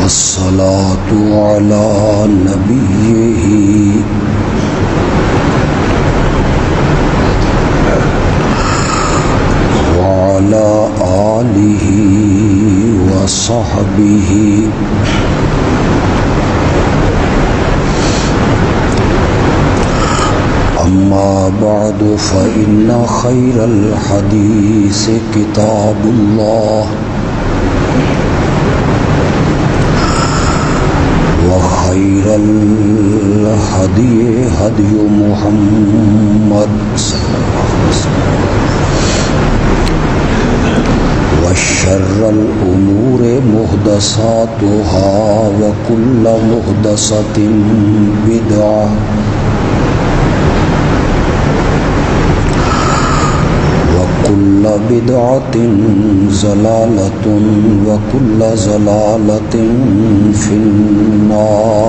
والصلاة على نبيه وعلى آله وصحبه أما بعد فإن خير الحديث كتاب الله وخير الهدي هدي محمد صلى الله عليه وسلم وشر الأمور محدثاتها وكل محدثة بدعة وكل بدعة ضلالة وكل ضلالة في النار.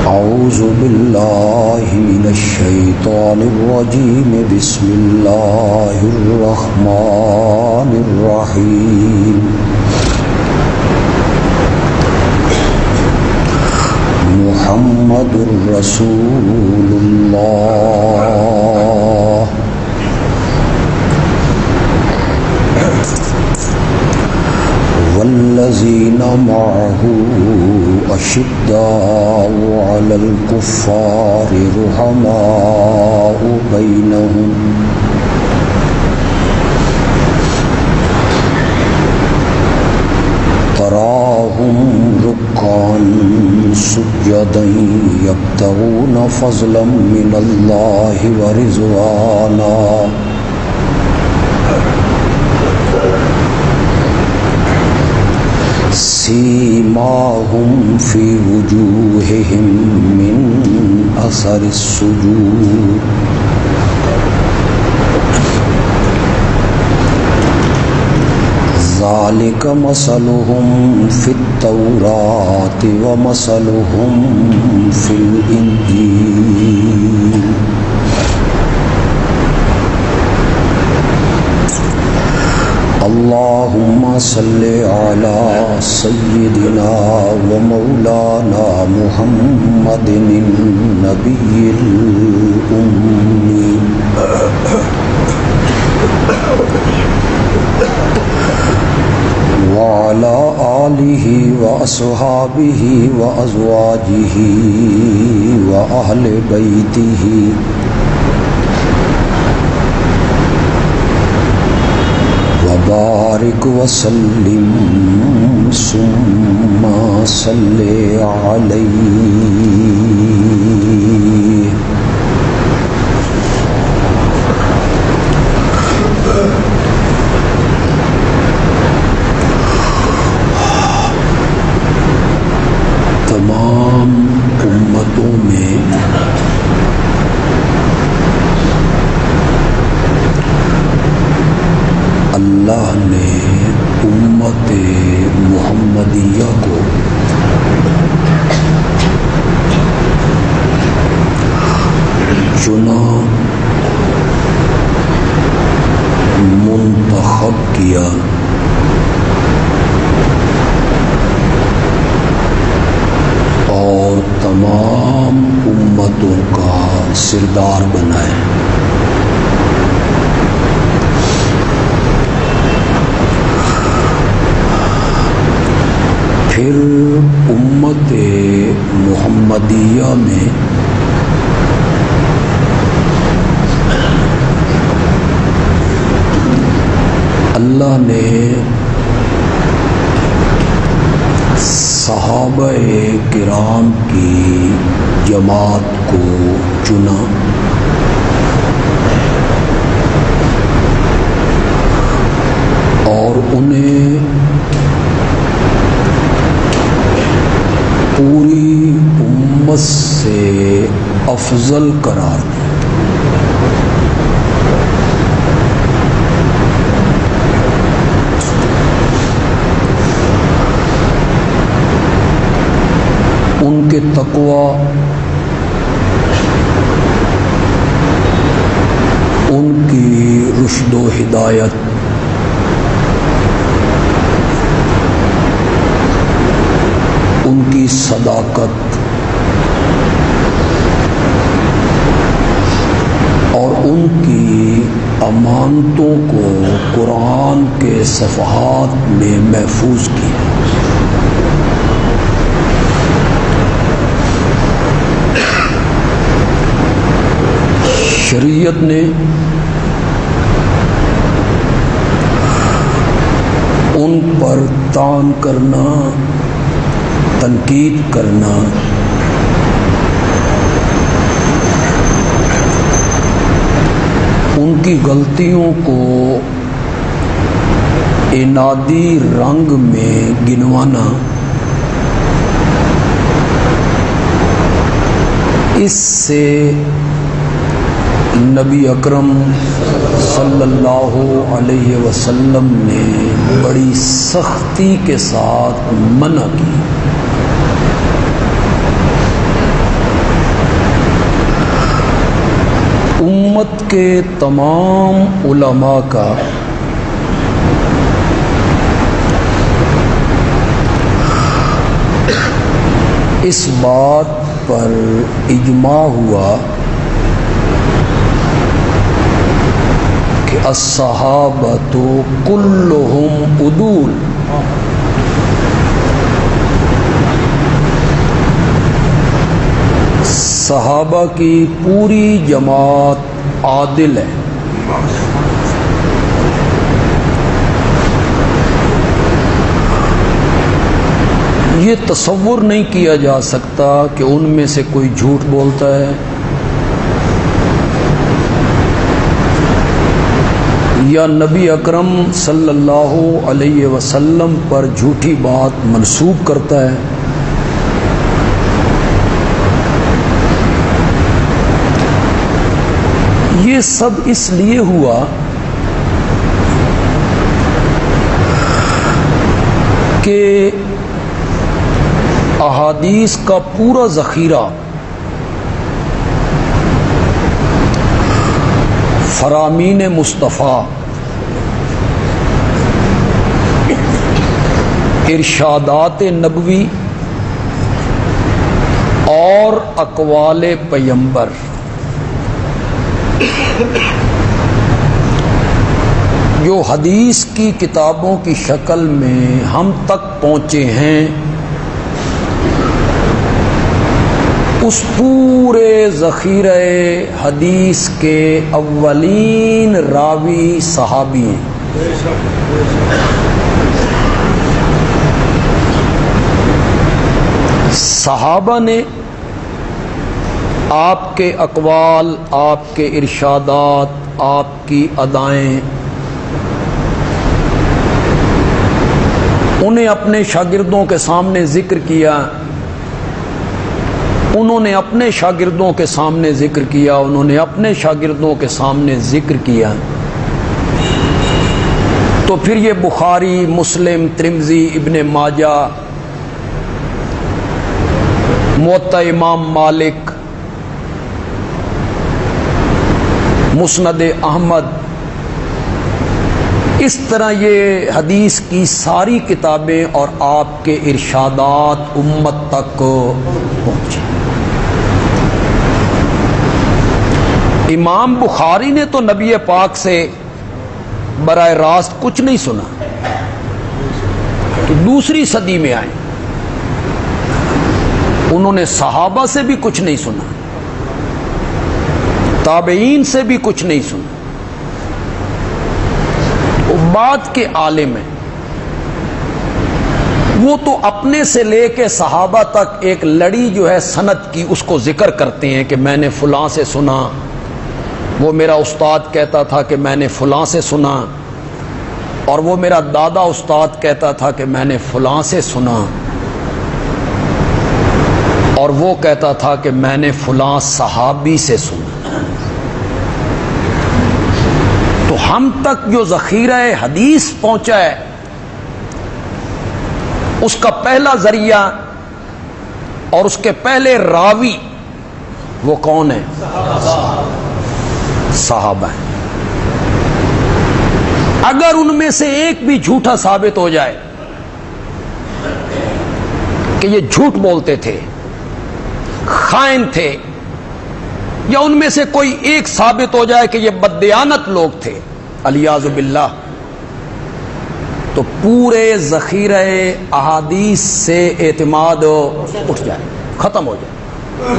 أعوذ بالله من الشيطان الرجيم. بسم الله الرحمن الرحيم. محمد رسول الله والذين معه أشداء على الكفار رحماء بينهم تراهم ركعا سجدا يبتغون فضلا من الله ورضوانا سيماهم في وجوههم من أثر السجود ذلك مثلهم في التوراة ومثلهم في الإنجيل اللهم صل على سيدنا ومولانا محمد النبي الأمي وعلى آله وأصحابه وأزواجه وأهل بيته وبارك وسلم ثم صل عليه. تمام امتوں میں اللہ نے امت محمدیہ کو چنا، منتخب کیا اور تمام امتوں کا سردار بنائے. پھر امت محمدیہ میں اللہ نے صحابہ کرام کی جماعت کو چنا اور انہیں پوری امت سے افضل قرار دیا. ان کے تقوی، ان کی رشد رشد و ہدایت ان کی صداقت اور ان کی امانتوں کو قرآن کے صفحات میں محفوظ کیا۔ شریعت نے ان پر طعن کرنا، تنقید کرنا، ان کی غلطیوں کو عنادی رنگ میں گنوانا، اس سے نبی اکرم صلی اللہ علیہ وسلم نے بڑی سختی کے ساتھ منع کی۔ امت کے تمام علماء کا اس بات پر اجماع ہوا کہ الصحابۃ کلہم عدول، صحابہ کی پوری جماعت عادل ہے۔ یہ تصور نہیں کیا جا سکتا کہ ان میں سے کوئی جھوٹ بولتا ہے یا نبی اکرم صلی اللہ علیہ وسلم پر جھوٹی بات منسوب کرتا ہے۔ یہ سب اس لیے ہوا کہ احادیث کا پورا ذخیرہ فرامین مصطفیٰ، ارشادات نبوی اور اقوال پیغمبر جو حدیث کی کتابوں کی شکل میں ہم تک پہنچے ہیں، اس پورے ذخیرہ حدیث کے اولین راوی صحابی ہیں۔ صحابہ نے آپ کے اقوال، آپ کے ارشادات، آپ کی ادائیں انہیں اپنے شاگردوں کے سامنے ذکر کیا، انہوں نے اپنے شاگردوں کے سامنے ذکر کیا، انہوں نے اپنے شاگردوں کے سامنے ذکر کیا، تو پھر یہ بخاری، مسلم، ترمذی، ابن ماجہ، موطا امام مالک، مسند احمد، اس طرح یہ حدیث کی ساری کتابیں اور آپ کے ارشادات امت تک پہنچے۔ امام بخاری نے تو نبی پاک سے براہ راست کچھ نہیں سنا، تو دوسری صدی میں آئے، انہوں نے صحابہ سے بھی کچھ نہیں سنا، تابعین سے بھی کچھ نہیں سنا، وہ بعد کے عالم ہیں، وہ تو اپنے سے لے کے صحابہ تک ایک لڑی جو ہے سند کی اس کو ذکر کرتے ہیں کہ میں نے فلاں سے سنا، وہ میرا استاد کہتا تھا کہ میں نے فلاں سے سنا، اور وہ میرا دادا استاد کہتا تھا کہ میں نے فلاں سے سنا، اور وہ کہتا تھا کہ میں نے فلاں صحابی سے سنا۔ تو ہم تک جو ذخیرہ حدیث پہنچا ہے اس کا پہلا ذریعہ اور اس کے پہلے راوی وہ کون ہے؟ صحابہ ہیں۔ اگر ان میں سے ایک بھی جھوٹا ثابت ہو جائے کہ یہ جھوٹ بولتے تھے، خائن تھے، یا ان میں سے کوئی ایک ثابت ہو جائے کہ یہ بددیانت لوگ تھے الیاذ باللہ، تو پورے ذخیرہ احادیث سے اعتماد اٹھ جائے، ختم ہو جائے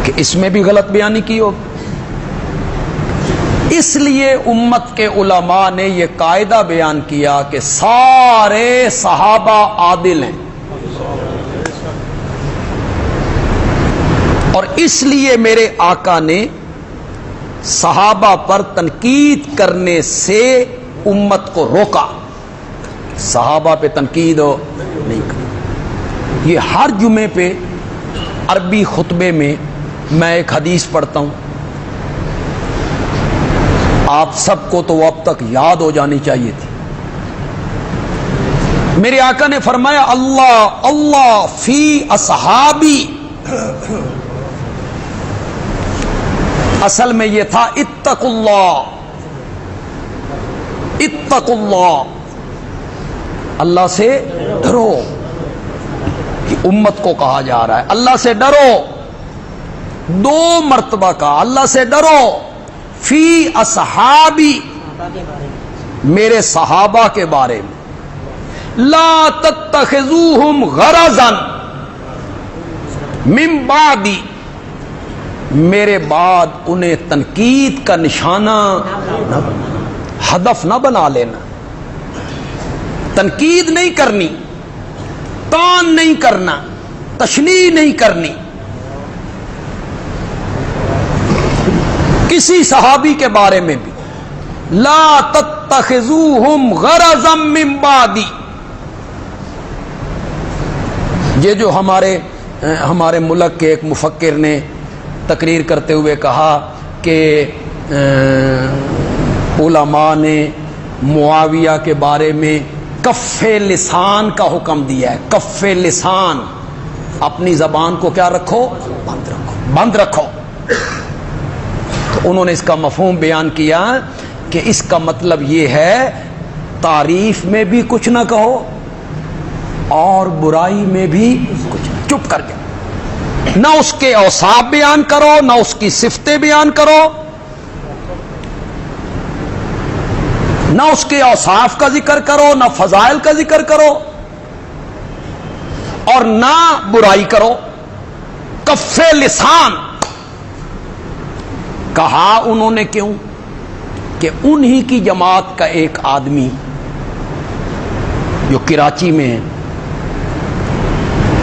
کہ اس میں بھی غلط بیانی کی ہو۔ اس لیے امت کے علماء نے یہ قاعدہ بیان کیا کہ سارے صحابہ عادل ہیں، اور اس لیے میرے آقا نے صحابہ پر تنقید کرنے سے امت کو روکا، صحابہ پہ تنقید نہیں کریں۔ یہ ہر جمعے پہ عربی خطبے میں میں ایک حدیث پڑھتا ہوں، آپ سب کو تو وہ اب تک یاد ہو جانی چاہیے تھی۔ میرے آقا نے فرمایا اللہ اللہ فی اصحابی، اصل میں یہ تھا اتقوا اللہ، اتقوا اللہ، اللہ سے ڈرو، کہ امت کو کہا جا رہا ہے اللہ سے ڈرو، دو مرتبہ کہا اللہ سے ڈرو، فی اصحابی، میرے صحابہ کے بارے میں، لا تتخذوہم غرضا من بعدی، میرے بعد انہیں تنقید کا نشانہ نہ بنا، ہدف نہ بنا لینا، تنقید نہیں کرنی، تان نہیں کرنا، تشنیع نہیں کرنی، کسی صحابی کے بارے میں بھی، لا تتخذوہم غرضا من بعدی۔ یہ جو ہمارے ملک کے ایک مفکر نے تقریر کرتے ہوئے کہا کہ علماء نے معاویہ کے بارے میں کف لسان کا حکم دیا ہے، کف لسان، اپنی زبان کو کیا رکھو؟ بند رکھو، بند رکھو۔ تو انہوں نے اس کا مفہوم بیان کیا کہ اس کا مطلب یہ ہے تعریف میں بھی کچھ نہ کہو اور برائی میں بھی کچھ، چپ کر جاؤ، نہ اس کے اوصاف بیان کرو، نہ اس کی صفتیں بیان کرو، نہ اس کے اوصاف کا ذکر کرو، نہ فضائل کا ذکر کرو، اور نہ برائی کرو، کف لسان۔ کہا انہوں نے کیوں؟ کہ انہی کی جماعت کا ایک آدمی جو کراچی میں ہے،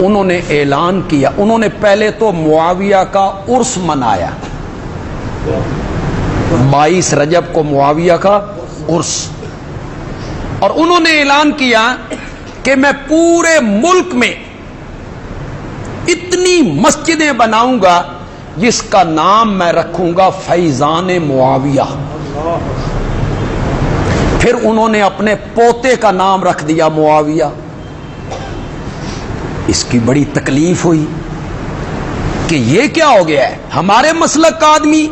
انہوں نے اعلان کیا، انہوں نے پہلے تو معاویہ کا عرس منایا، 22 رجب کو معاویہ کا عرس، اور انہوں نے اعلان کیا کہ میں پورے ملک میں اتنی مسجدیں بناؤں گا جس کا نام میں رکھوں گا فیضان معاویہ۔ پھر انہوں نے اپنے پوتے کا نام رکھ دیا معاویہ۔ اس کی بڑی تکلیف ہوئی کہ یہ کیا ہو گیا ہے، ہمارے مسلک کا آدمی،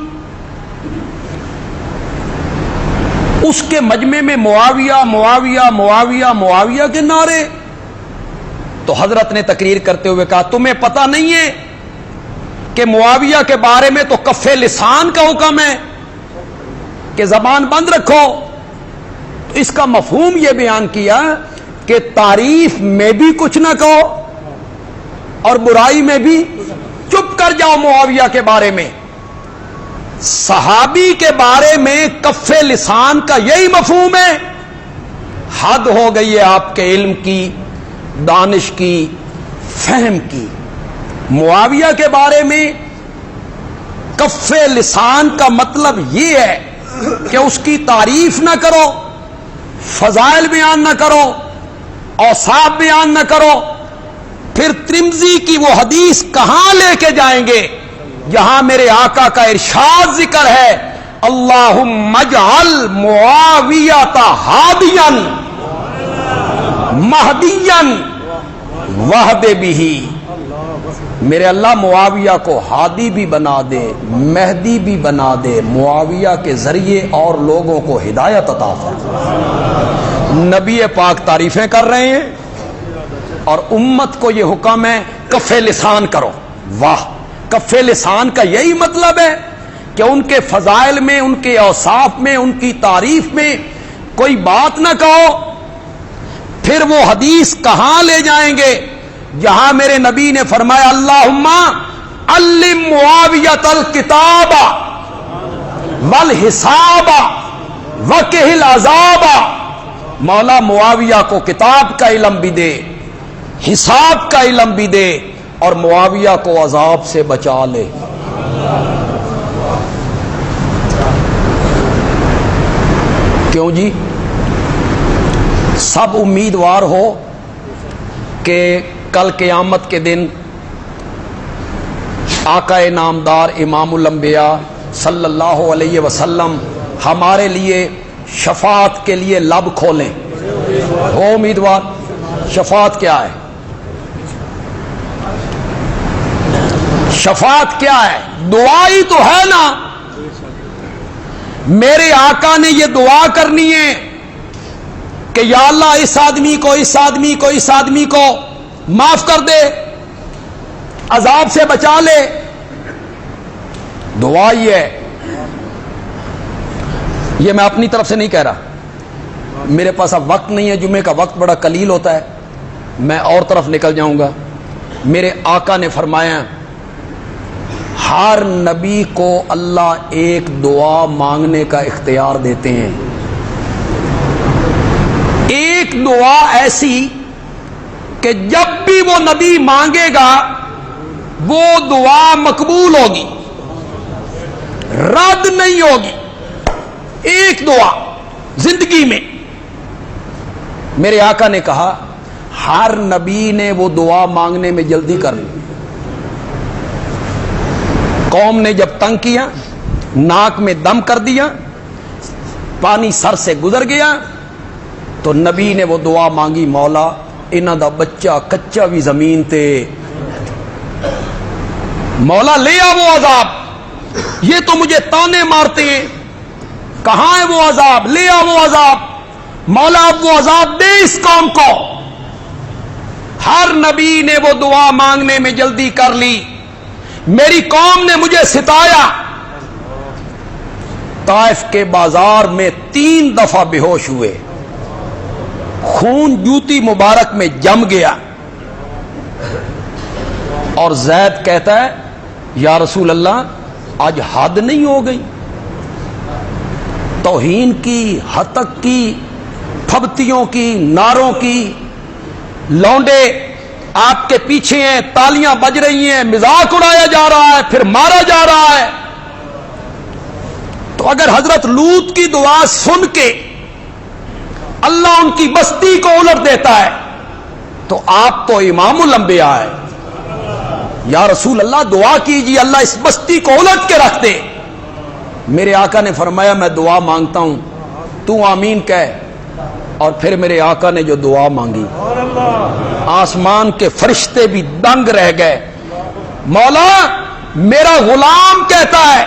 اس کے مجمع میں معاویہ معاویہ معاویہ معاویہ کے نعرے۔ تو حضرت نے تقریر کرتے ہوئے کہا تمہیں پتہ نہیں ہے کہ معاویہ کے بارے میں تو کف لسان کا حکم ہے کہ زبان بند رکھو۔ تو اس کا مفہوم یہ بیان کیا کہ تعریف میں بھی کچھ نہ کہو اور برائی میں بھی چپ کر جاؤ معاویہ کے بارے میں۔ صحابی کے بارے میں کف لسان کا یہی مفہوم ہے۔ حد ہو گئی ہے آپ کے علم کی، دانش کی، فہم کی۔ معاویہ کے بارے میں کف لسان کا مطلب یہ ہے کہ اس کی تعریف نہ کرو، فضائل بیان نہ کرو، اوصاف بیان نہ کرو۔ پھر ترمذی کی وہ حدیث کہاں لے کے جائیں گے جہاں میرے آقا کا ارشاد ذکر ہے اللہم اجعل معاویہ ہادیا مہدیا وہد بہ۔ میرے اللہ معاویہ کو ہادی بھی بنا دے، مہدی بھی بنا دے، معاویہ کے ذریعے اور لوگوں کو ہدایت عطا فرما۔ نبی پاک تعریفیں کر رہے ہیں اور امت کو یہ حکم ہے کف لسان کرو۔ واہ، کف لسان کا یہی مطلب ہے کہ ان کے فضائل میں، ان کے اوصاف میں، ان کی تعریف میں کوئی بات نہ کہو۔ پھر وہ حدیث کہاں لے جائیں گے جہاں میرے نبی نے فرمایا اللہم علم معاویۃ الکتاب والحساب وقہ العذاب۔ مولا معاویہ کو کتاب کا علم بھی دے، حساب کا علم بھی دے، اور معاویہ کو عذاب سے بچا لے۔ کیوں جی؟ سب امیدوار ہو کہ کل قیامت کے دن آقا نامدار امام الانبیاء صلی اللہ علیہ وسلم ہمارے لیے شفاعت کے لیے لب کھولیں۔ ہو امیدوار؟ شفاعت کیا ہے؟ شفاعت کیا ہے؟ دعا ہی تو ہے نا۔ میرے آقا نے یہ دعا کرنی ہے کہ یا اللہ اس آدمی کو، اس آدمی کو، اس آدمی کو معاف کر دے، عذاب سے بچا لے۔ دعا ہی ہے۔ یہ میں اپنی طرف سے نہیں کہہ رہا، میرے پاس اب وقت نہیں ہے، جمعے کا وقت بڑا قلیل ہوتا ہے، میں اور طرف نکل جاؤں گا۔ میرے آقا نے فرمایا ہر نبی کو اللہ ایک دعا مانگنے کا اختیار دیتے ہیں، ایک دعا ایسی کہ جب بھی وہ نبی مانگے گا وہ دعا مقبول ہوگی، رد نہیں ہوگی۔ ایک دعا زندگی میں۔ میرے آقا نے کہا ہر نبی نے وہ دعا مانگنے میں جلدی کر لی۔ قوم نے جب تنگ کیا، ناک میں دم کر دیا، پانی سر سے گزر گیا، تو نبی نے وہ دعا مانگی مولا انہاں دا بچہ کچا بھی زمین تے، مولا لے آ وہ عذاب، یہ تو مجھے تانے مارتے ہیں، کہاں ہے وہ عذاب؟ لے آ وہ عذاب، مولا اب وہ عذاب دے اس قوم کو۔ ہر نبی نے وہ دعا مانگنے میں جلدی کر لی۔ میری قوم نے مجھے ستایا، طائف کے بازار میں 3 دفعہ بے ہوش ہوئے، خون جوتی مبارک میں جم گیا، اور زید کہتا ہے یا رسول اللہ آج حد نہیں ہو گئی؟ توہین کی، ہتک کی، پھبتیوں کی، نعروں کی، لونڈے آپ کے پیچھے ہیں، تالیاں بج رہی ہیں، مذاق اڑایا جا رہا ہے، پھر مارا جا رہا ہے۔ تو اگر حضرت لوط کی دعا سن کے اللہ ان کی بستی کو الٹ دیتا ہے تو آپ تو امام الانبیاء ہے، یا رسول اللہ دعا کیجیے اللہ اس بستی کو الٹ کے رکھ دے۔ میرے آقا نے فرمایا میں دعا مانگتا ہوں، تو آمین کہہ۔ اور پھر میرے آقا نے جو دعا مانگی آسمان کے فرشتے بھی دنگ رہ گئے۔ مولا میرا غلام کہتا ہے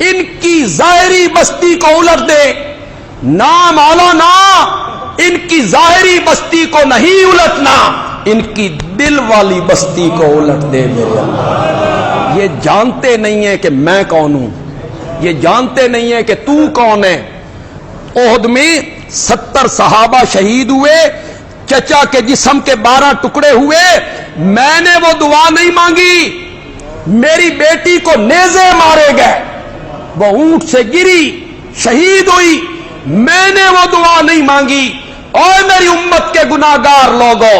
ان کی ظاہری بستی کو الٹ دے۔ نہ مولا نہ، ان کی ظاہری بستی کو نہیں الٹنا، ان کی دل والی بستی کو الٹ دے میرے اللہ۔ یہ جانتے نہیں ہیں کہ میں کون ہوں، یہ جانتے نہیں ہیں کہ تو کون ہے۔ احد میں 70 صحابہ شہید ہوئے، چچا کے جسم کے 12 ٹکڑے ہوئے، میں نے وہ دعا نہیں مانگی۔ میری بیٹی کو نیزے مارے گئے، وہ اونٹ سے گری شہید ہوئی، میں نے وہ دعا نہیں مانگی۔ اور میری امت کے گناہگار لوگوں،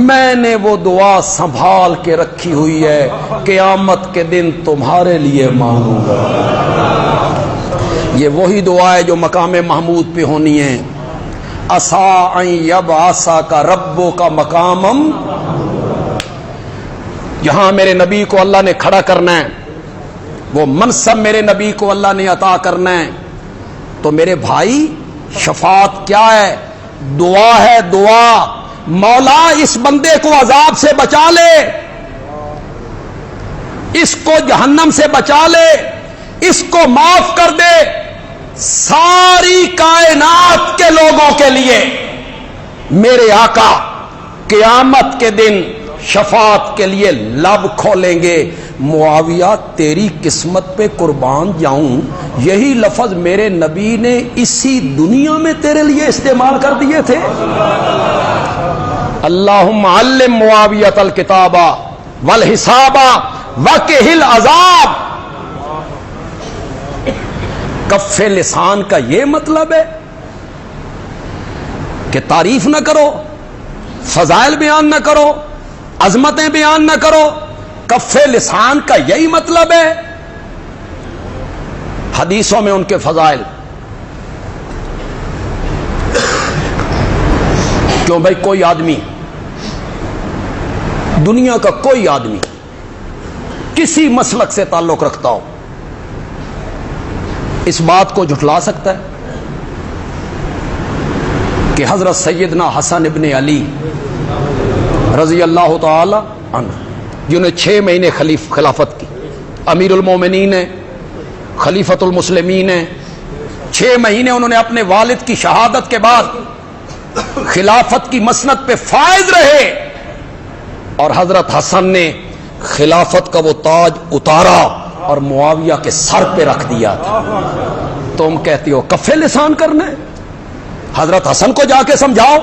میں نے وہ دعا سنبھال کے رکھی ہوئی ہے، قیامت کے دن تمہارے لیے مانگوں گا۔ یہ وہی دعا ہے جو مقام محمود پہ ہونی ہے۔ عسیٰ ان یبعثک ربک مقامًا، یہاں میرے نبی کو اللہ نے کھڑا کرنا ہے، وہ منصب میرے نبی کو اللہ نے عطا کرنا ہے۔ تو میرے بھائی شفاعت کیا ہے؟ دعا ہے، دعا۔ مولا اس بندے کو عذاب سے بچا لے، اس کو جہنم سے بچا لے، اس کو معاف کر دے۔ ساری کائنات کے لوگوں کے لیے میرے آقا قیامت کے دن شفاعت کے لیے لب کھولیں گے، معاویہ تیری قسمت پہ قربان جاؤں، یہی لفظ میرے نبی نے اسی دنیا میں تیرے لیے استعمال کر دیے تھے۔ اللہم علم معاویۃ الکتاب والحساب وقہ العذاب۔ کف لسان کا یہ مطلب ہے کہ تعریف نہ کرو، فضائل بیان نہ کرو، عظمتیں بیان نہ کرو، کف لسان کا یہی مطلب ہے؟ حدیثوں میں ان کے فضائل، کیوں بھائی کوئی آدمی، دنیا کا کوئی آدمی کسی مسلک سے تعلق رکھتا ہو اس بات کو جھٹلا سکتا ہے کہ حضرت سیدنا حسن ابن علی رضی اللہ تعالی عنہ، جنہیں 6 مہینے خلافت کی، امیر المومنین ہیں، خلیفۃ المسلمین ہیں، 6 مہینے انہوں نے اپنے والد کی شہادت کے بعد خلافت کی مسند پہ فائز رہے، اور حضرت حسن نے خلافت کا وہ تاج اتارا اور معاویہ کے سر پہ رکھ دیا تھا۔ تم کہتی ہو کف لسان کرنا ہے؟ حضرت حسن کو جا کے سمجھاؤ،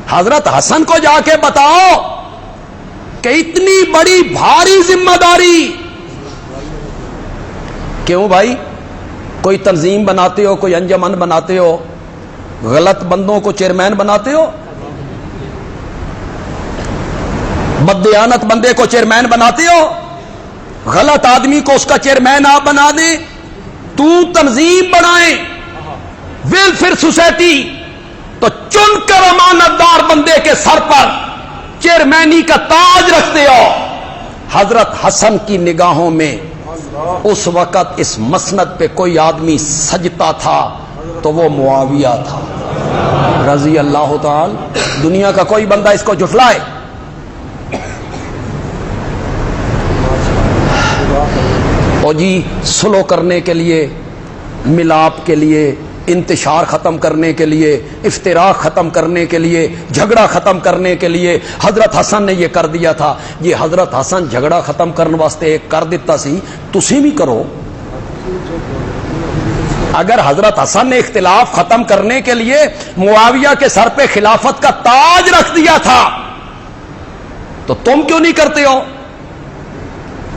حضرت حسن کو جا کے بتاؤ کہ اتنی بڑی بھاری ذمہ داری، کیوں بھائی کوئی تنظیم بناتے ہو، کوئی انجمن بناتے ہو، غلط بندوں کو چیئرمین بناتے ہو، بددیانت بندے کو چیئرمین بناتے ہو، غلط آدمی کو اس کا چیئرمین آپ بنا دیں، تو تنظیم بنائیں ویلفیئر سوسائٹی تو چن کر امانت دار بندے کے سر پر چیئرمینی کا تاج رکھتے ہو۔ حضرت حسن کی نگاہوں میں اس وقت اس مسند پہ کوئی آدمی سجتا تھا تو وہ معاویہ تھا رضی اللہ تعالی۔ دنیا کا کوئی بندہ اس کو جھٹلائے؟ اور جی سلو کرنے کے لیے، ملاپ کے لیے، انتشار ختم کرنے کے لیے، افتراق ختم کرنے کے لیے، جھگڑا ختم کرنے کے لیے حضرت حسن نے یہ کر دیا تھا۔ یہ حضرت حسن جھگڑا ختم کرنے واسطے ایک کر دیتا سی، تسی بھی کرو۔ اگر حضرت حسن نے اختلاف ختم کرنے کے لیے معاویہ کے سر پہ خلافت کا تاج رکھ دیا تھا تو تم کیوں نہیں کرتے ہو؟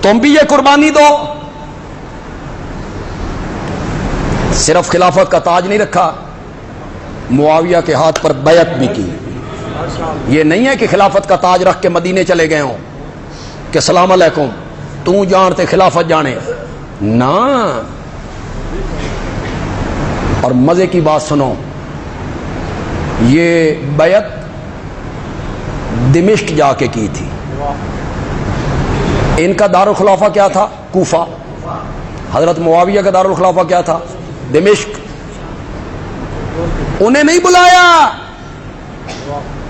تم بھی یہ قربانی دو۔ صرف خلافت کا تاج نہیں رکھا، معاویہ کے ہاتھ پر بیعت بھی کی۔ یہ نہیں ہے کہ خلافت کا تاج رکھ کے مدینے چلے گئے ہوں کہ السلام علیکم تو جانتے خلافت جانے، نہ۔ اور مزے کی بات سنو، یہ بیعت دمشق جا کے کی تھی۔ ان کا دارالخلافہ کیا تھا؟ کوفہ۔ حضرت معاویہ کا دارالخلافہ کیا تھا؟ دمشق۔ انہیں نہیں بلایا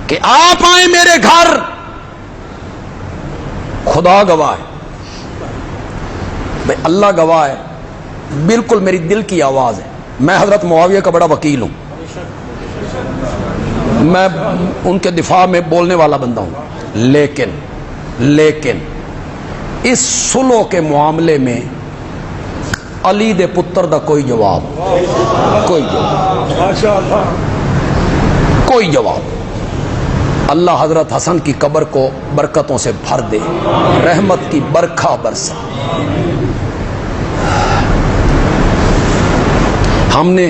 کہ آپ آئیں میرے گھر، خدا گواہ ہے، بھائی اللہ گواہ ہے، بالکل میری دل کی آواز ہے، میں حضرت معاویہ کا بڑا وکیل ہوں، میں ان کے دفاع میں بولنے والا بندہ ہوں، لیکن اس سلو کے معاملے میں علی دے پتر دا کوئی جواب، کوئی جواب۔ اللہ حضرت حسن کی قبر کو برکتوں سے بھر دے، رحمت کی برکھا برسا۔ ہم نے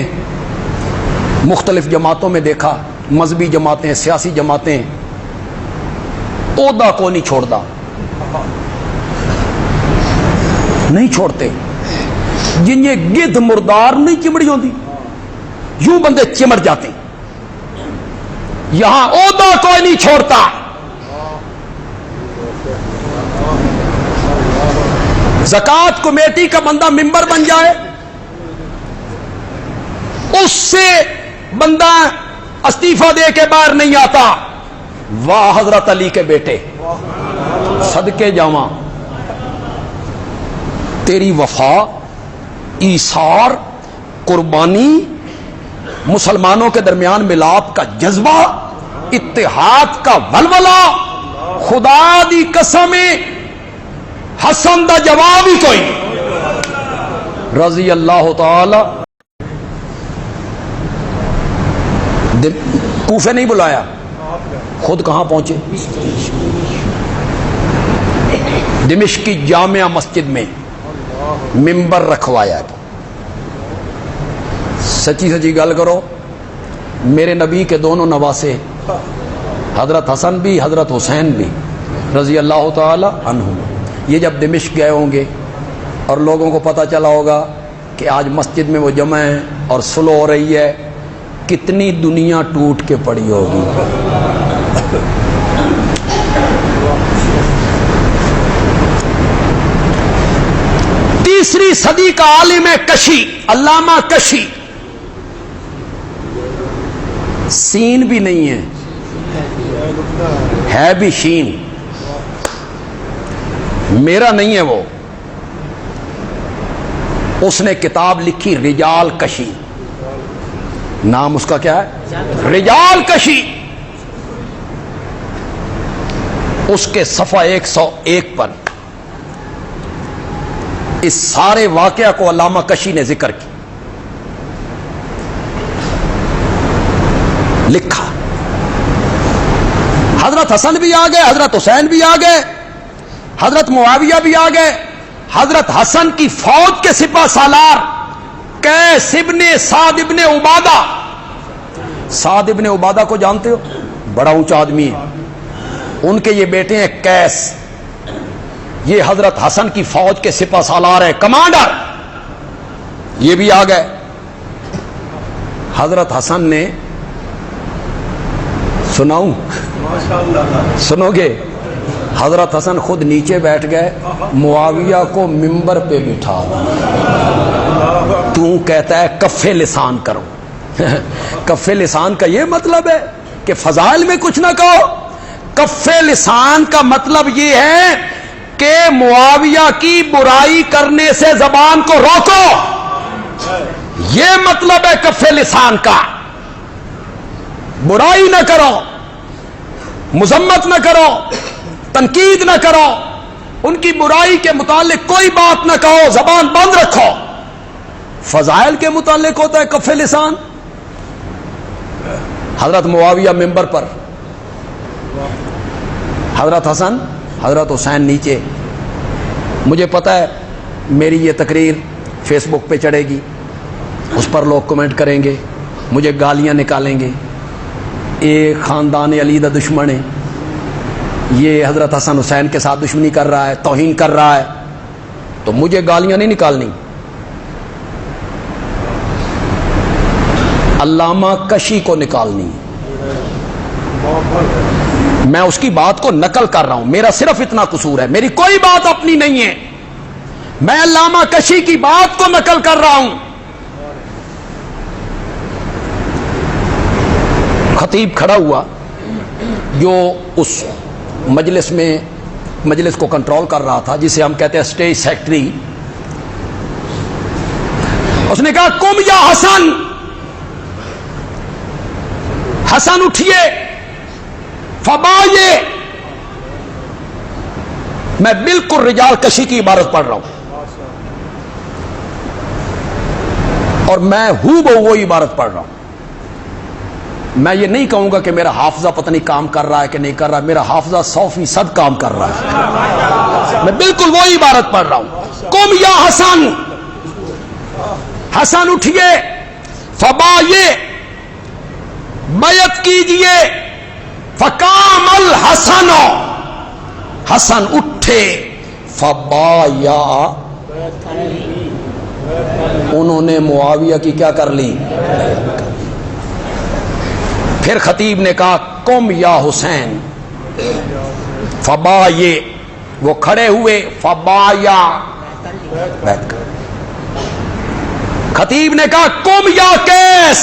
مختلف جماعتوں میں دیکھا، مذہبی جماعتیں، سیاسی جماعتیں عہدہ کو نہیں چھوڑتا، نہیں چھوڑتے، جن یہ گدھ مردار نہیں چمڑی ہوتی، یوں بندے چمڑ جاتے۔ یہاں عہدہ کوئی نہیں چھوڑتا۔ زکوٰۃ کمیٹی کا بندہ ممبر بن جائے، اس سے بندہ استعفی دے کے باہر نہیں آتا. واہ حضرت علی کے بیٹے، صدقے جاواں، تیری وفا، ایثار، قربانی، مسلمانوں کے درمیان ملاپ کا جذبہ، اتحاد کا ولولہ، خدا دی قسم حسن دا جواب ہی کوئی. رضی اللہ تعالی. کوفے نہیں بلایا، خود کہاں پہنچے؟ دمشق کی جامعہ مسجد میں ممبر رکھوایا. سچی سچی گل کرو، میرے نبی کے دونوں نواسے، حضرت حسن بھی حضرت حسین بھی رضی اللہ تعالی عنہم، یہ جب دمشق گئے ہوں گے اور لوگوں کو پتہ چلا ہوگا کہ آج مسجد میں وہ جمع ہیں اور صلح ہو رہی ہے، کتنی دنیا ٹوٹ کے پڑی ہوگی. تیسری صدی کا عالم کشی، علامہ کشی، سین بھی نہیں ہے بھی شین، میرا نہیں ہے وہ. اس نے کتاب لکھی رجال کشی، نام اس کا کیا ہے؟ رجال کشی. اس کے صفحہ 101 پر اس سارے واقعہ کو علامہ کشی نے ذکر کی، لکھا. حضرت حسن بھی آ گئے، حضرت حسین بھی آ گئے، حضرت معاویہ بھی آ گئے. حضرت حسن کی فوج کے سپہ سالار قیس ابن سعد ابن عبادہ، سعد ابن عبادہ کو جانتے ہو؟ بڑا اونچا آدمی ہے. ان کے یہ بیٹے ہیں قیس، یہ حضرت حسن کی فوج کے سپہ سالار ہیں، کمانڈر. یہ بھی آ گئے. حضرت حسن نے، سناؤں؟ سنو گے؟ حضرت حسن خود نیچے بیٹھ گئے، معاویہ کو ممبر پہ بٹھا تو کہتا ہے کف لسان کرو. کف لسان کا یہ مطلب ہے کہ فضائل میں کچھ نہ کہو. کف لسان کا مطلب یہ ہے کہ معاویہ کی برائی کرنے سے زبان کو روکو. یہ مطلب ہے کف لسان کا. برائی نہ کرو، مذمت نہ کرو، تنقید نہ کرو، ان کی برائی کے متعلق کوئی بات نہ کہو، زبان بند رکھو. فضائل کے متعلق ہوتا ہے کف لسان. حضرت معاویہ ممبر پر، حضرت حسن حضرت حسین نیچے. مجھے پتا ہے میری یہ تقریر فیس بک پہ چڑھے گی، اس پر لوگ کمنٹ کریں گے، مجھے گالیاں نکالیں گے. ایک خاندان علی دا دشمن ہے، یہ حضرت حسن حسین کے ساتھ دشمنی کر رہا ہے، توہین کر رہا ہے، تو مجھے گالیاں نہیں نکالنی. علامہ کشی کو نکالنی. میں اس کی بات کو نقل کر رہا ہوں، میرا صرف اتنا قصور ہے، میری کوئی بات اپنی نہیں ہے. میں علامہ کشی کی بات کو نقل کر رہا ہوں. خطیب کھڑا ہوا جو اس مجلس میں مجلس کو کنٹرول کر رہا تھا، جسے ہم کہتے ہیں اسٹیج سیکرٹری. اس نے کہا قم یا حسن، حسن اٹھیے، فبائے. میں بالکل رجال کشی کی عبارت پڑھ رہا ہوں اور میں وہی عبارت پڑھ رہا ہوں. میں یہ نہیں کہوں گا کہ میرا حافظہ پتہ نہیں کام کر رہا ہے کہ نہیں کر رہا، میرا حافظہ 100% کام کر رہا ہے. میں بالکل وہی عبارت پڑھ رہا ہوں. قم یا حسن، حسن اٹھیے، فبائے، بیعت کیجئے. فقام الحسن، حسن اٹھے، فبایا، انہوں نے معاویہ کی کیا کر لی. پھر خطیب نے کہا قم یا حسین، فبائے، وہ کھڑے ہوئے، فبایا، بیٹھ کر. خطیب نے کہا قم یا قیس،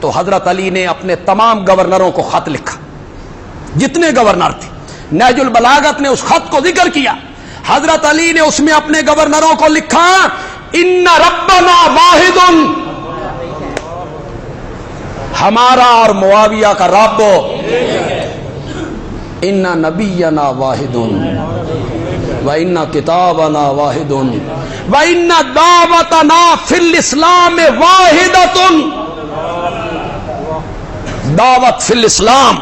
تو حضرت علی نے اپنے تمام گورنروں کو خط لکھا، جتنے گورنر تھے، نہج البلاغت نے اس خط کو ذکر کیا، حضرت علی نے اس میں اپنے گورنروں کو لکھا ان ربنا واحد، ہمارا اور معاویہ کا رب، ان نبینا واحد وان کتابنا واحد وان دعوتنا فی الاسلام واحدۃ، دعوت فی الاسلام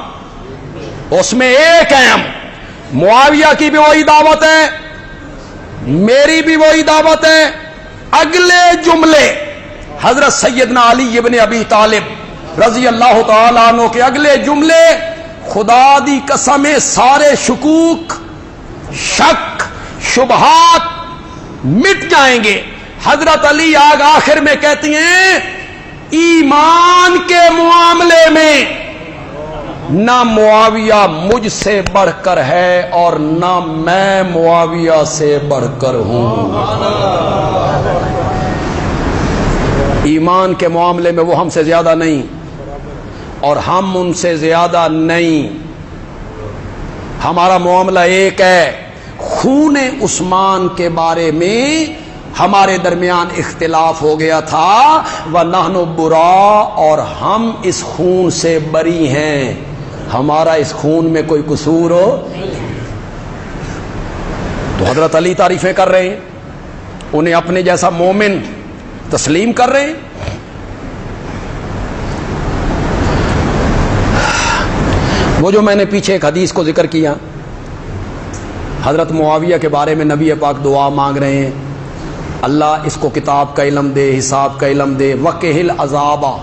اس میں ایک ہے ہم، معاویہ کی بھی وہی دعوت ہے، میری بھی وہی دعوت ہے۔ اگلے جملے حضرت سیدنا علی ابن ابی طالب رضی اللہ تعالی عنہ کے اگلے جملے، خدا دی قسم سارے شکوک، شک، شبہات مٹ جائیں گے۔ حضرت علی آخر میں کہتی ہیں ایمان کے معاملے میں نہ معاویہ مجھ سے بڑھ کر ہے اور نہ میں معاویہ سے بڑھ کر ہوں۔ ایمان کے معاملے میں وہ ہم سے زیادہ نہیں اور ہم ان سے زیادہ نہیں، ہمارا معاملہ ایک ہے۔ خون عثمان کے بارے میں ہمارے درمیان اختلاف ہو گیا تھا، وَنَحْنُ بُرَاء، اور ہم اس خون سے بری ہیں، ہمارا اس خون میں کوئی قصور ہو۔ تو حضرت علی تعریفیں کر رہے ہیں، انہیں اپنے جیسا مومن تسلیم کر رہے ہیں۔ وہ جو میں نے پیچھے ایک حدیث کو ذکر کیا، حضرت معاویہ کے بارے میں نبی پاک دعا مانگ رہے ہیں، اللہ اس کو کتاب کا علم دے، حساب کا علم دے، وقہل عذابا،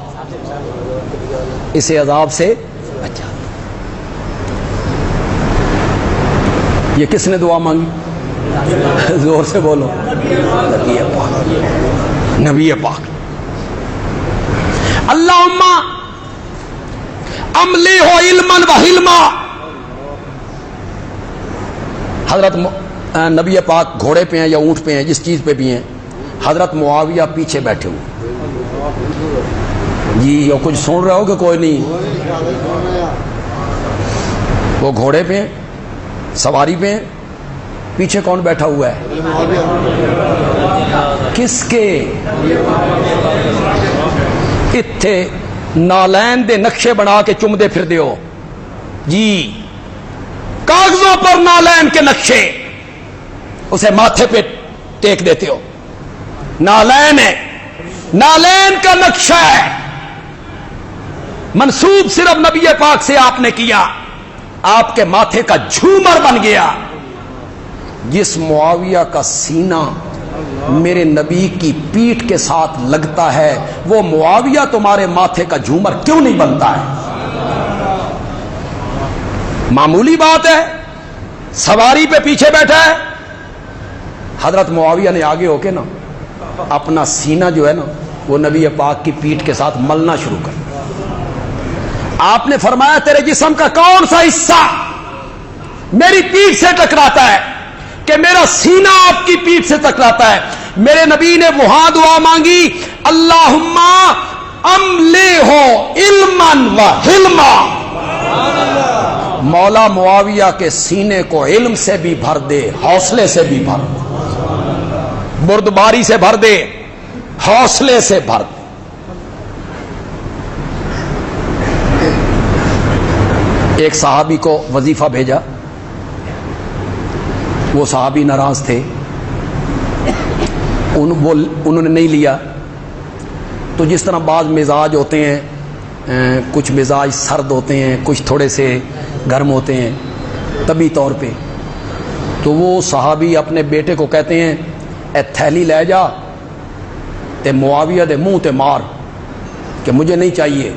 اسے عذاب سے بچا۔ یہ کس نے دعا مانگی؟ زور سے بولو، نبی پاک، نبی پاک۔ اللہم عملی ہو علما و حلما۔ حضرت نبی پاک گھوڑے پہ ہیں یا اونٹ پہ ہیں، جس چیز پہ بھی ہیں، حضرت معاویہ پیچھے بیٹھے ہوئے جی، اور کچھ سن رہے ہو کہ کوئی نہیں؟ وہ گھوڑے پہ ہیں، سواری پہ ہیں، پیچھے کون بیٹھا ہوا ہے؟ کس کے؟ اتھے نالین دے نقشے بنا کے چم دے پھر دیو جی، کاغذوں پر نالین کے نقشے، اسے ماتھے پہ ٹیک دیتے ہو، نالین ہے، نالین کا نقشہ ہے، منسوب صرف نبی پاک سے آپ نے کیا، آپ کے ماتھے کا جھومر بن گیا۔ جس معاویہ کا سینہ میرے نبی کی پیٹھ کے ساتھ لگتا ہے، وہ معاویہ تمہارے ماتھے کا جھومر کیوں نہیں بنتا ہے؟ معمولی بات ہے، سواری پہ پیچھے بیٹھا ہے، حضرت معاویہ نے آگے ہو کے نا اپنا سینہ جو ہے نا وہ نبی پاک کی پیٹھ کے ساتھ ملنا شروع کر۔ آپ نے فرمایا تیرے جسم کا کون سا حصہ میری پیٹھ سے ٹکراتا ہے کہ میرا سینہ آپ کی پیٹھ سے ٹکراتا ہے؟ میرے نبی نے وہاں دعا مانگی، اللہم املی ہو علما و حلما، مولا معاویہ کے سینے کو علم سے بھی بھر دے، حوصلے سے بھی بھر دے، بردباری سے بھر دے، حوصلے سے بھر دے۔ ایک صحابی کو وظیفہ بھیجا، وہ صحابی ناراض تھے، انہوں نے نہیں لیا۔ تو جس طرح بعض مزاج ہوتے ہیں، کچھ مزاج سرد ہوتے ہیں، کچھ تھوڑے سے گرم ہوتے ہیں طبی طور پہ، تو وہ صحابی اپنے بیٹے کو کہتے ہیں اے تھیلی لے جا تے معاویہ دے منہ تے مار کہ مجھے نہیں چاہیے۔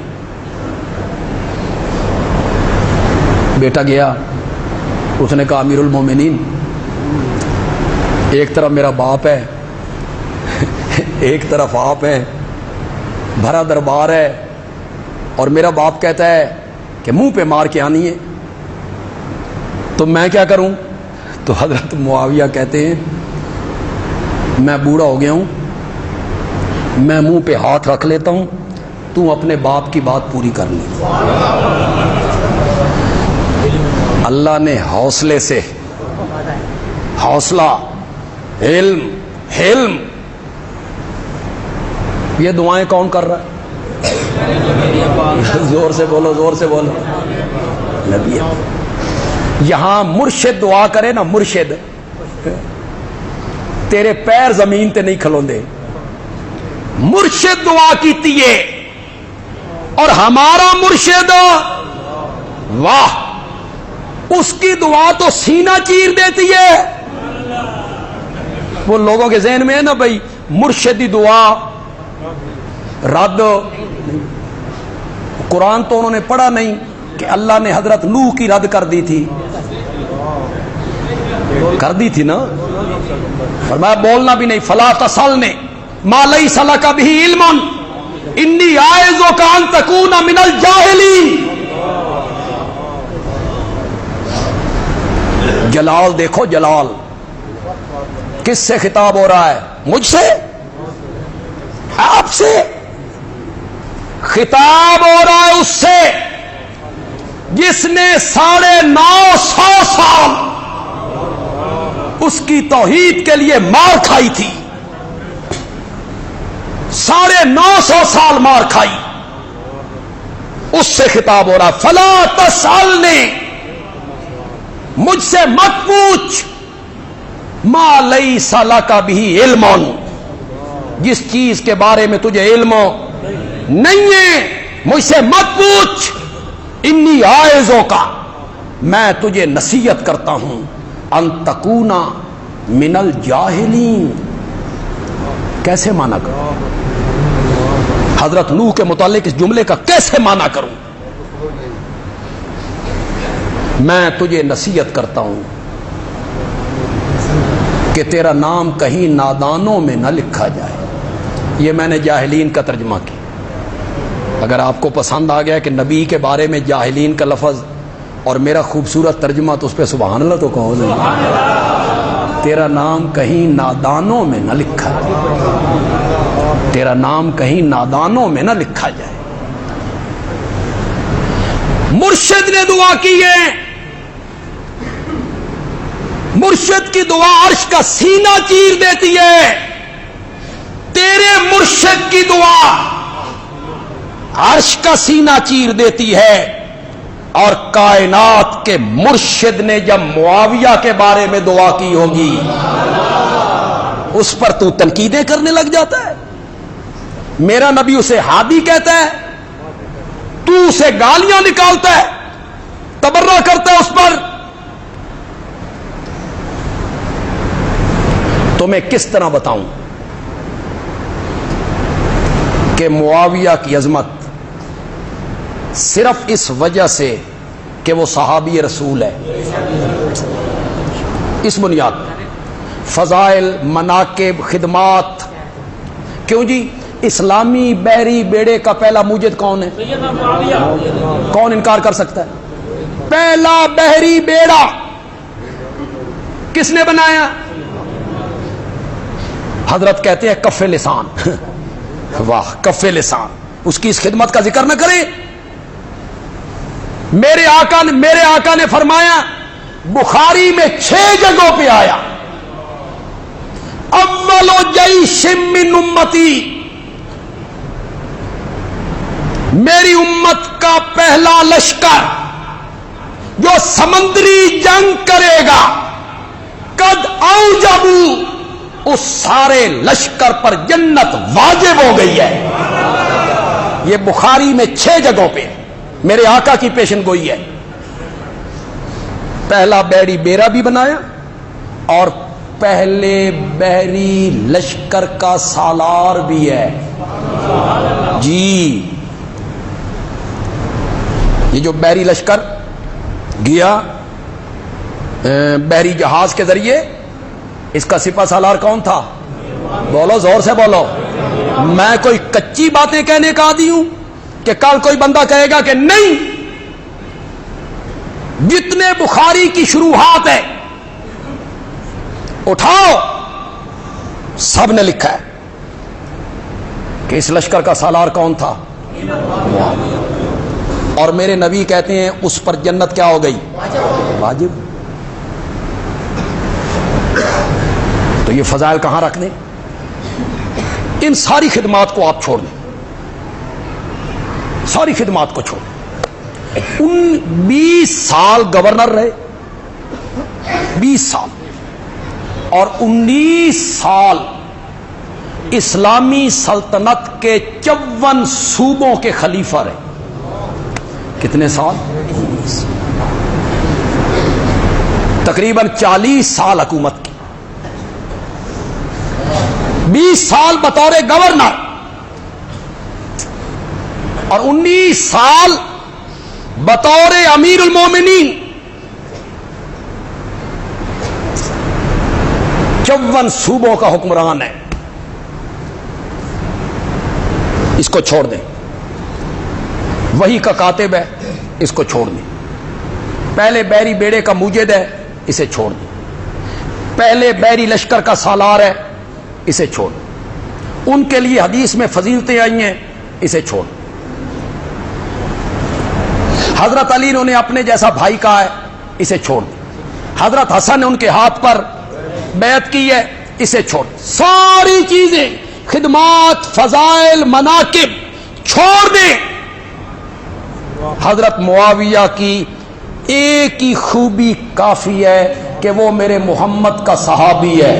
بیٹا گیا، اس نے کہا امیر المومنین، ایک طرف میرا باپ ہے، ایک طرف آپ ہیں، بھرا دربار ہے، اور میرا باپ کہتا ہے کہ منہ پہ مار کے آنی ہے، تو میں کیا کروں؟ تو حضرت معاویہ کہتے ہیں میں بوڑھا ہو گیا ہوں، میں منہ پہ ہاتھ رکھ لیتا ہوں، تو اپنے باپ کی بات پوری کر لی۔ اللہ نے حوصلے سے، حوصلہ، علم، حلم، یہ دعائیں کون کر رہا ہے؟ زور سے بولو، زور سے بولو، نبی۔ یہاں مرشد دعا کرے نا، مرشد، تیرے پیر زمین تے نہیں کھلوندے۔ مرشد دعا کیتی ہے، اور ہمارا مرشد، واہ، اس کی دعا تو سینہ چیر دیتی ہے۔ وہ لوگوں کے ذہن میں ہے نا بھائی مرشدی دعا رد، قرآن تو انہوں نے پڑھا نہیں کہ اللہ نے حضرت نوح کی رد کر دی تھی، کر دی تھی نا، فرمایا بولنا بھی نہیں، فلا تسألنی ما لیس لک بہ علم انی اعظک ان تکون من الجاہلین۔ جلال دیکھو، جلال، کس سے خطاب ہو رہا ہے؟ مجھ سے، آپ سے خطاب ہو رہا ہے، اس سے جس نے 950 سال اس کی توحید کے لیے مار کھائی تھی، 950 سال مار کھائی، اس سے خطاب ہو رہا ہے۔ فلا تسألنی، مجھ سے مت پوچھ، ما لیس لک بہ علم، جس چیز کے بارے میں تجھے علم نہیں ہے مجھ سے مت پوچھ۔ انی اعظک، میں تجھے نصیحت کرتا ہوں، ان تکون من الجاہلین۔ کیسے مانا کروں؟ حضرت نوح کے متعلق اس جملے کا کیسے مانا کروں؟ میں تجھے نصیحت کرتا ہوں کہ تیرا نام کہیں نادانوں میں نہ لکھا جائے۔ یہ میں نے جاہلین کا ترجمہ کیا۔ اگر آپ کو پسند آ گیا کہ نبی کے بارے میں جاہلین کا لفظ اور میرا خوبصورت ترجمہ، تو اس پہ سبحان اللہ تو کہو۔ تیرا نام کہیں نادانوں میں نہ لکھا جائے، تیرا نام کہیں نادانوں میں نہ لکھا جائے۔ مرشد نے دعا کی ہے، مرشد کی دعا عرش کا سینہ چیر دیتی ہے۔ تیرے مرشد کی دعا عرش کا سینہ چیر دیتی ہے۔ اور کائنات کے مرشد نے جب معاویہ کے بارے میں دعا کی ہوگی، اس پر تو تنقیدیں کرنے لگ جاتا ہے۔ میرا نبی اسے ہادی کہتا ہے، تو اسے گالیاں نکالتا ہے، تبرہ کرتا ہے اس پر۔ تو میں کس طرح بتاؤں کہ معاویہ کی عظمت صرف اس وجہ سے کہ وہ صحابی رسول ہے، اس بنیاد فضائل، مناقب، خدمات۔ کیوں جی؟ اسلامی بحری بیڑے کا پہلا موجد کون ہے؟ کون انکار کر سکتا ہے؟ پہلا بحری بیڑا کس نے بنایا؟ حضرت کہتے ہیں کف لسان۔ واہ، کف لسان، اس کی اس خدمت کا ذکر نہ کریں۔ میرے آقا نے فرمایا، بخاری میں 6 جگہوں پہ آیا، اول جیش من امتی، میری امت کا پہلا لشکر جو سمندری جنگ کرے گا، قد اوجبوا، اس سارے لشکر پر جنت واجب ہو گئی ہے۔ یہ بخاری میں 6 جگہوں پہ میرے آقا کی پیشن گوئی ہے۔ پہلا بحری بیڑا بھی بنایا، اور پہلے بحری لشکر کا سالار بھی ہے۔ جی، یہ جو بحری لشکر گیا بحری جہاز کے ذریعے، اس کا سپہ سالار کون تھا؟ بولو، زور سے بولو۔ میں کوئی کچی باتیں کہنے کا عادی ہوں کہ کل کوئی بندہ کہے گا کہ نہیں، جتنے بخاری کی شروحات ہے اٹھاؤ، سب نے لکھا ہے کہ اس لشکر کا سالار کون تھا؟ اور میرے نبی کہتے ہیں اس پر جنت کیا ہو گئی؟ واجب. تو یہ فضائل کہاں رکھ دیں؟ ان ساری خدمات کو آپ چھوڑ دیں، ساری خدمات کو چھوڑ دیں. 20 سال گورنر رہے، 20 سال، اور 19 سال اسلامی سلطنت کے 54 صوبوں کے خلیفہ رہے. کتنے سال؟ تقریباً 40 سال حکومت کی. 20 سال بطور گورنر اور 19 سال بطور امیر المومنین. 54 صوبوں کا حکمران ہے. اس کو چھوڑ دیں. وحی کا کاتب ہے، اس کو چھوڑ دیں. پہلے بحری بیڑے کا موجد ہے، اسے چھوڑ دیں. پہلے بحری لشکر کا سالار ہے، اسے چھوڑ دیں. ان کے لیے حدیث میں فضیلتیں آئی ہیں، اسے چھوڑ دیں. حضرت علی نے انہیں اپنے جیسا بھائی کہا ہے، اسے چھوڑ دیں. حضرت حسن نے ان کے ہاتھ پر بیعت کی ہے، اسے چھوڑ دیں. ساری چیزیں، خدمات، فضائل، مناقب چھوڑ دیں. حضرت معاویہ کی ایک ہی خوبی کافی ہے کہ وہ میرے محمد کا صحابی ہے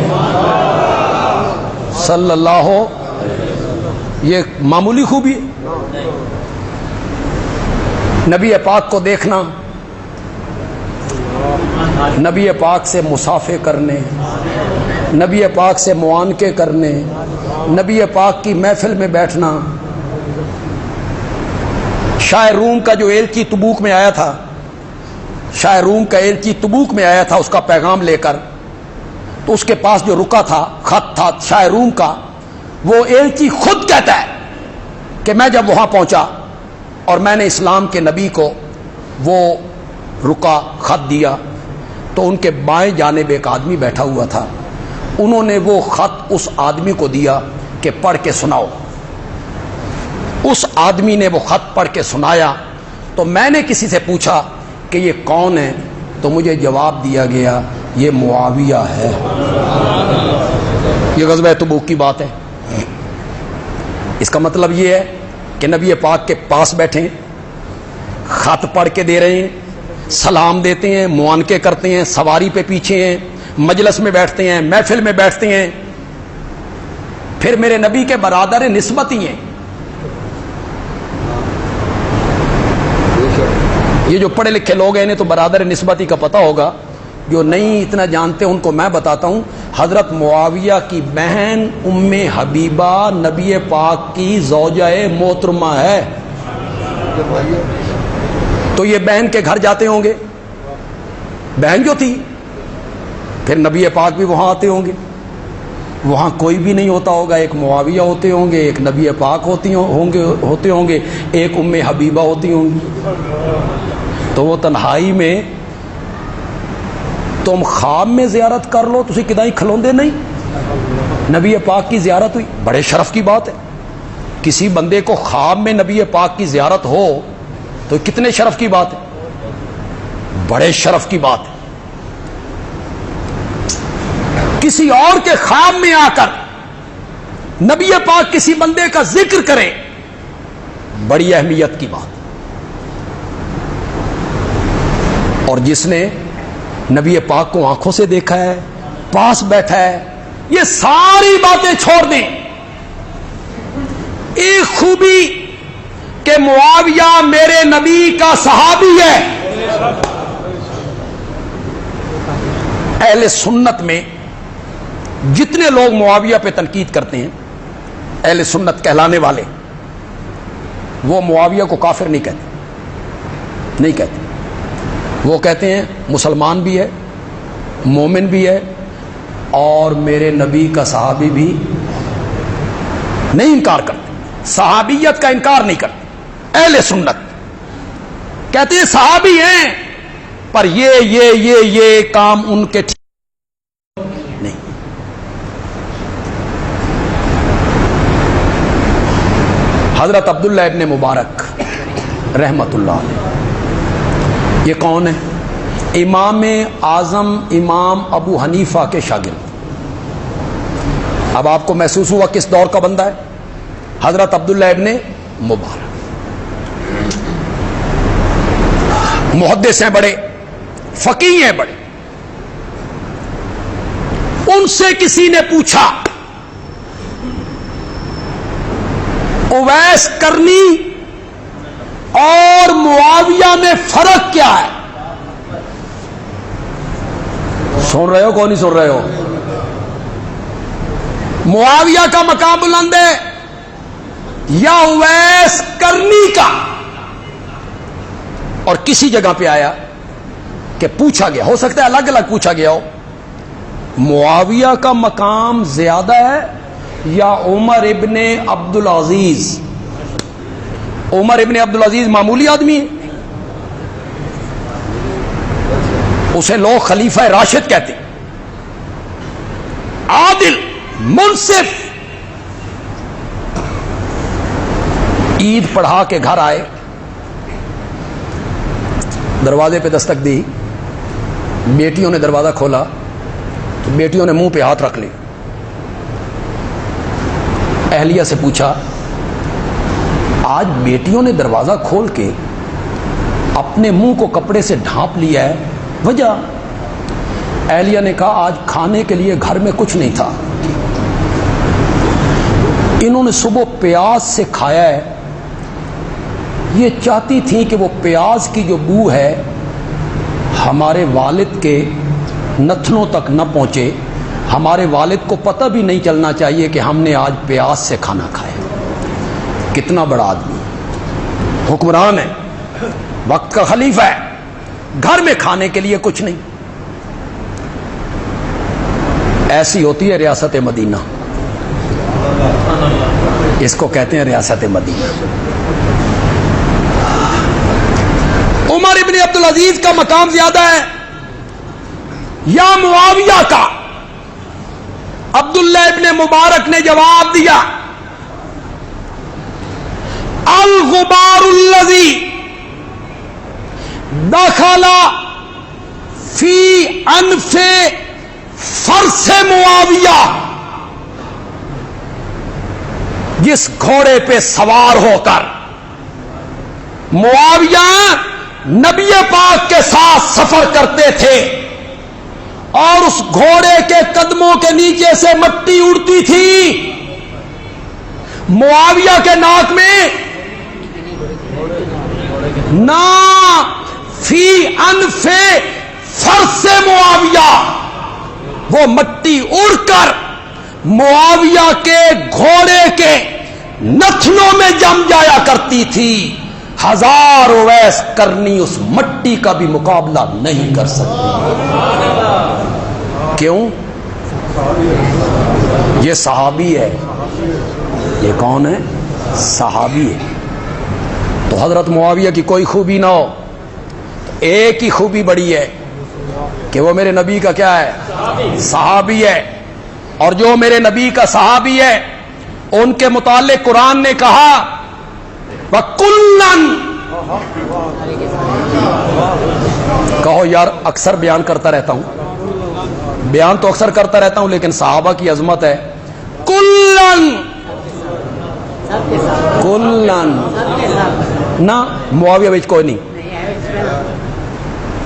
صلی اللہ. یہ معمولی خوبی ہے. نبی پاک کو دیکھنا، نبی پاک سے مصافحے کرنے، نبی پاک سے معانقے کرنے، نبی پاک کی محفل میں بیٹھنا. شاہ روم کا جو ایلچی تبوک میں آیا تھا، شاہ روم کا ایلچی تبوک میں آیا تھا اس کا پیغام لے کر، تو اس کے پاس جو رکا تھا، خط تھا شاہ روم کا، وہ ایلچی خود کہتا ہے کہ میں جب وہاں پہنچا اور میں نے اسلام کے نبی کو وہ رکا خط دیا تو ان کے بائیں جانب ایک آدمی بیٹھا ہوا تھا. انہوں نے وہ خط اس آدمی کو دیا کہ پڑھ کے سناؤ. اس آدمی نے وہ خط پڑھ کے سنایا تو میں نے کسی سے پوچھا کہ یہ کون ہے، تو مجھے جواب دیا گیا یہ معاویہ ہے. یہ غزوہ تبوک کی بات ہے. اس کا مطلب یہ ہے کہ نبی پاک کے پاس بیٹھے ہیں، خط پڑھ کے دے رہے ہیں، سلام دیتے ہیں، معانقے کرتے ہیں، سواری پہ پیچھے ہیں، مجلس میں بیٹھتے ہیں، محفل میں بیٹھتے ہیں، پھر میرے نبی کے برادر نسبت ہی ہیں. یہ جو پڑھے لکھے لوگ ہیں انہیں تو برادر نسبتی کا پتہ ہوگا، جو نہیں اتنا جانتے ان کو میں بتاتا ہوں. حضرت معاویہ کی بہن ام حبیبہ نبی پاک کی زوجہ محترمہ ہے. تو یہ بہن کے گھر جاتے ہوں گے، بہن جو تھی، پھر نبی پاک بھی وہاں آتے ہوں گے. وہاں کوئی بھی نہیں ہوتا ہوگا، ایک معاویہ ہوتے ہوں گے، ایک نبی پاک ہوتے ہوں گے، ایک ام حبیبہ ہوتی ہوں گی. تو وہ تنہائی میں تم خواب میں زیارت کر لو، تسی کدائی کھلوندے نہیں. نبی پاک کی زیارت ہوئی، بڑے شرف کی بات ہے. کسی بندے کو خواب میں نبی پاک کی زیارت ہو تو کتنے شرف کی بات ہے، بڑے شرف کی بات ہے. کسی اور کے خواب میں آ کر نبی پاک کسی بندے کا ذکر کرے، بڑی اہمیت کی بات. اور جس نے نبی پاک کو آنکھوں سے دیکھا ہے، پاس بیٹھا ہے، یہ ساری باتیں چھوڑ دیں. ایک خوبی کہ معاویہ میرے نبی کا صحابی ہے. اہل سنت میں جتنے لوگ معاویہ پہ تنقید کرتے ہیں، اہل سنت کہلانے والے، وہ معاویہ کو کافر نہیں کہتے، نہیں کہتے. وہ کہتے ہیں مسلمان بھی ہے، مومن بھی ہے، اور میرے نبی کا صحابی بھی. نہیں انکار کرتے، صحابیت کا انکار نہیں کرتے. اہل سنت کہتے ہیں صحابی ہیں، پر یہ کام ان کے نہیں. حضرت عبداللہ ابن مبارک رحمت اللہ علیہ، یہ کون ہے؟ امام اعظم امام ابو حنیفہ کے شاگرد۔ اب آپ کو محسوس ہوا کس دور کا بندہ ہے؟ حضرت عبداللہ ابن مبارک، محدث ہیں بڑے، فقیہ ہیں بڑے۔ ان سے کسی نے پوچھا اویس کرنی اور معاویہ میں فرق کیا ہے؟ سن رہے ہو کون نہیں سن رہے ہو؟ معاویہ کا مقام بلند ہے یا اویس کرنی کا؟ اور کسی جگہ پہ آیا کہ پوچھا گیا، ہو سکتا ہے الگ الگ پوچھا گیا ہو، معاویہ کا مقام زیادہ ہے یا عمر ابن عبدالعزیز؟ عمر ابن عبدالعزیز معمولی آدمی ہے، اسے لوگ خلیفہ راشد کہتے، عادل، منصف۔ عید پڑھا کے گھر آئے، دروازے پہ دستک دی، بیٹیوں نے دروازہ کھولا تو بیٹیوں نے منہ پہ ہاتھ رکھ لی۔ اہلیہ سے پوچھا آج بیٹیوں نے دروازہ کھول کے اپنے منہ کو کپڑے سے ڈھانپ لیا ہے، وجہ؟ اہلیہ نے کہا آج کھانے کے لیے گھر میں کچھ نہیں تھا، انہوں نے صبح پیاز سے کھایا ہے، یہ چاہتی تھیں کہ وہ پیاز کی جو بو ہے ہمارے والد کے نتنوں تک نہ پہنچے، ہمارے والد کو پتہ بھی نہیں چلنا چاہیے کہ ہم نے آج پیاز سے کھانا کھایا۔ کتنا بڑا آدمی، حکمران ہے، وقت کا خلیفہ ہے، گھر میں کھانے کے لیے کچھ نہیں۔ ایسی ہوتی ہے ریاست مدینہ، اس کو کہتے ہیں ریاست مدینہ۔ عمر ابن عبدالعزیز کا مقام زیادہ ہے یا معاویہ کا؟ عبداللہ ابن مبارک نے جواب دیا الغبار الذی دخل فی انف فرس معاویہ، جس گھوڑے پہ سوار ہو کر معاویہ نبی پاک کے ساتھ سفر کرتے تھے اور اس گھوڑے کے قدموں کے نیچے سے مٹی اڑتی تھی، معاویہ کے ناک میں نا فی انف فرس معاویہ، وہ مٹی اڑ کر معاویہ کے گھوڑے کے نتنوں میں جم جایا کرتی تھی۔ ہزار اویس کرنی اس مٹی کا بھی مقابلہ نہیں کر سکتی۔ کیوں؟ یہ صحابی ہے۔ یہ کون ہے؟ صحابی ہے۔ تو حضرت معاویہ کی کوئی خوبی نہ ہو، ایک ہی خوبی بڑی ہے کہ وہ میرے نبی کا کیا ہے؟ صحابی ہے۔ اور جو میرے نبی کا صحابی ہے ان کے متعلق قرآن نے کہا وَكُلًّا، کہو یار اکثر بیان کرتا رہتا ہوں، بیان تو اکثر کرتا رہتا ہوں لیکن صحابہ کی عظمت ہے۔ کُلًّا، کُلًّا نہ معاویہ وچ کوئی نہیں،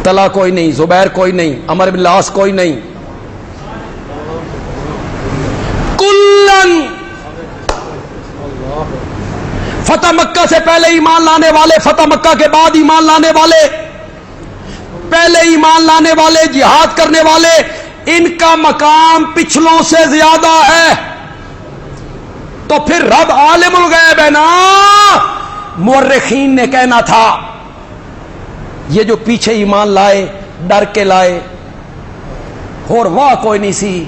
طلحہ کوئی نہیں، زبیر کوئی نہیں، عمر بن العاص کوئی نہیں، کُلًّا۔ فتح مکہ سے پہلے ایمان لانے والے، فتح مکہ کے بعد ایمان لانے والے، پہلے ایمان لانے والے، جہاد کرنے والے، ان کا مقام پچھلوں سے زیادہ ہے۔ تو پھر رب عالم الغیب ہے نا، مورخین نے کہنا تھا یہ جو پیچھے ایمان لائے ڈر کے لائے، اور واہ کوئی نہیں سی،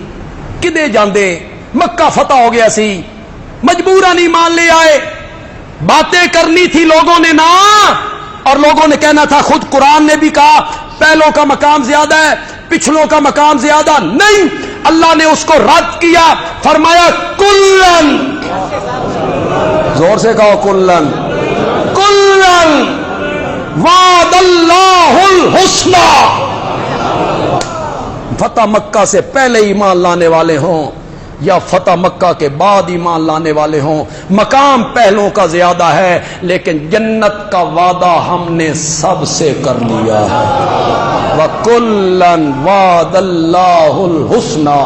کدے جاندے، مکہ فتح ہو گیا سی، مجبوراً ایمان لے آئے، باتیں کرنی تھی لوگوں نے نا، اور لوگوں نے کہنا تھا، خود قرآن نے بھی کہا پہلوں کا مقام زیادہ ہے، پچھلوں کا مقام زیادہ نہیں۔ اللہ نے اس کو رد کیا، فرمایا کلن، زور سے کہو کلن کلن وعد اللہ الحسنی. فتح مکہ سے پہلے ایمان لانے والے ہوں یا فتح مکہ کے بعد ایمان لانے والے ہوں، مقام پہلوں کا زیادہ ہے، لیکن جنت کا وعدہ ہم نے سب سے کر لیا ہے. وَكُلًّا وَعَدَ اللَّهُ الْحُسْنَى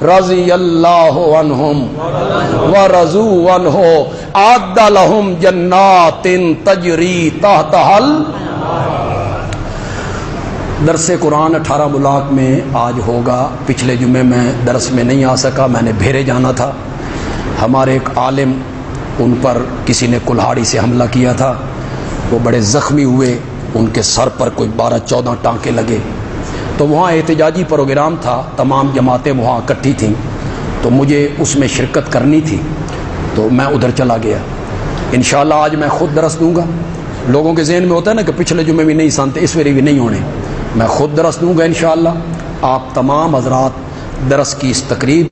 رضی اللہ عنہم ورضوا عنہ اعد لهم جنات تجری تحتها. درس قرآن 18 بلاک میں آج ہوگا. پچھلے جمعے میں درس میں نہیں آ سکا، میں نے بھیرے جانا تھا. ہمارے ایک عالم، ان پر کسی نے کلہاڑی سے حملہ کیا تھا، وہ بڑے زخمی ہوئے، ان کے سر پر کوئی 12-14 ٹانکے لگے. تو وہاں احتجاجی پروگرام تھا، تمام جماعتیں وہاں اکٹھی تھیں، تو مجھے اس میں شرکت کرنی تھی، تو میں ادھر چلا گیا. انشاءاللہ آج میں خود درس دوں گا. لوگوں کے ذہن میں ہوتا ہے نا کہ پچھلے جمعے بھی نہیں سنتے، اس ویری بھی نہیں ہونے. میں خود درس دوں گا انشاءاللہ. آپ تمام حضرات درس کی اس تقریب